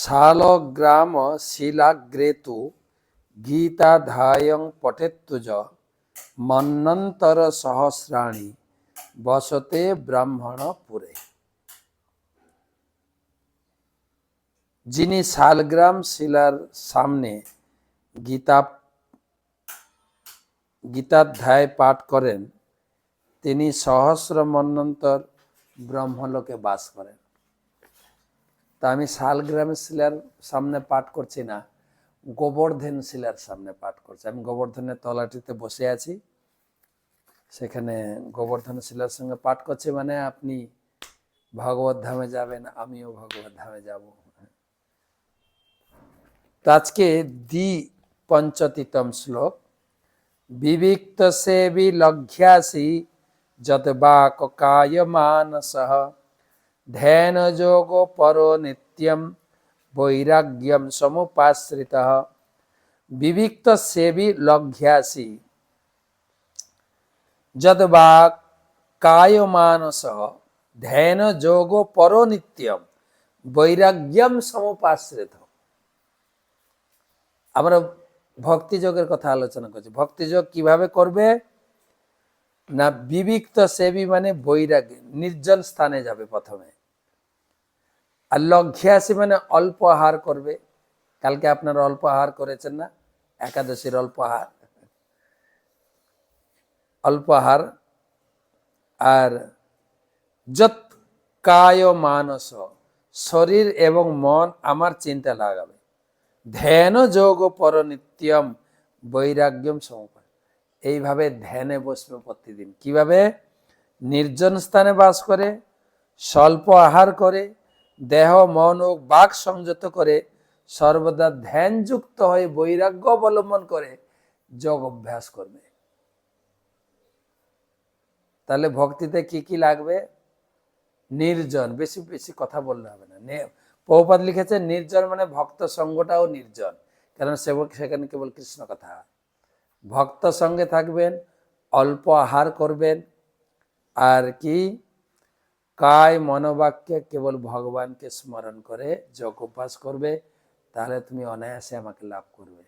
শালগ্রাম শিলাগ্রে তু গীতাধ্যায়ং পঠেত্তু য মন্বন্তর সহস্রাণি বসতে ব্রাহ্মণপুরে। যিনি শালগ্রাম শিলার সামনে গীতাধ্যায় পাঠ করেন তিনি সহস্র মন্বন্তর ব্রহ্মলোকে বাস করেন। তা আমি শালগ্রামের শিলার সামনে পাঠ করছি না, গোবর্ধন শিলার সামনে পাঠ করছি। আমি গোবর্ধনের তলাটিতে বসে আছি, সেখানে গোবর্ধন শিলার সঙ্গে পাঠ করছি। মানে আপনি ভগবত ধামে যাবেন, আমিও ভগবত ধামে যাব। তো আজকে পঞ্চতিতম শ্লোক। বিবিক্ত সেবি লঘ্যাসি যত বাক কায় মানসঃ ধ্যান যোগ পরো নিত্যম বৈরাগ্যম সমুপাশ্রিতঃ। বিবিক্ত সেবি লঘ্যাসি যদ বাক কায় মানসঃ ধ্যান যোগ পরো নিত্যম বৈরাগ্যম সমুপাশ্রিতঃ। আমরা ভক্তি যোগের কথা আলোচনা করছি। ভক্তি যোগ কিভাবে করবে না, বিবিক্ত সেবী মানে বৈরাগ্য, নির্জন স্থানে যাবে প্রথমে। আর লঘ্যাসী মানে অল্প আহার করবে। কালকে আপনারা অল্প আহার করেছেন না, একাদশীর অল্প আহার। আর যত কায় মানস, শরীর এবং মন আমার চিন্তা লাগাবে। ধ্যান যোগ পর নিত্যম বৈরাগ্যম সমুপায়। এইভাবে ধ্যানে বসবে প্রতিদিন। কিভাবে? নির্জন স্থানে বাস করে, স্বল্প আহার করে, দেহ মন ও বাক সংযত করে, সর্বদা ধ্যানযুক্ত হয়ে বৈরাগ্য অবলম্বন করে যোগ অভ্যাস করবে। তাহলে ভক্তিতে কি কি লাগবে? নির্জন, বেশি বেশি কথা বললে হবে না। প্রভুপাদ লিখেছে নির্জন মানে ভক্ত সঙ্গটাও নির্জন, কারণ সেখানে কেবল কৃষ্ণ কথা। ভক্ত সঙ্গে থাকবেন, অল্প আহার করবেন, আর কি কায় মনোবাক্যে কেবল ভগবানকে স্মরণ করে যোগ অভ্যাস করবে। তাহলে তুমি অনায়াসে আমাকে লাভ করবে।